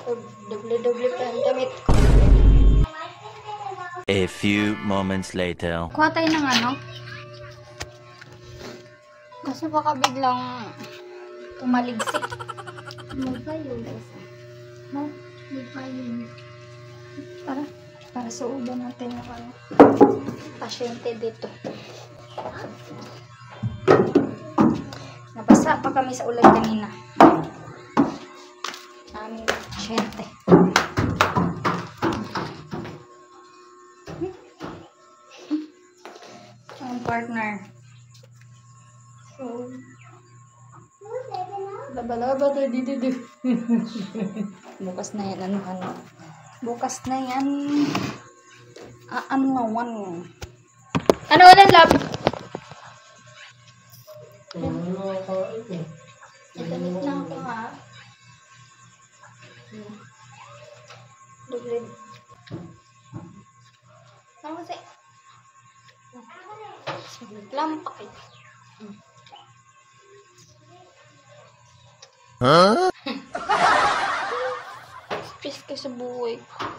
Doble-doble pa ang damit ko. A few moments later. Kuha tayo ng ano? Kasi baka biglang tumaligsik. Magpayo. No? Magpayo. Para sa uban natin yung ano, pasyente dito. Nabasa pa kami sa ulan kanina. Aming pasyente. Ang partner. So, laba-laba tayo dito. Bukas na yan, ano. Bukas na yan. Ano, lab? Damit na ako, ha? Doble. Ano kasi? Saglit lang, pakit. Huh? Stress ka sa buhay ko.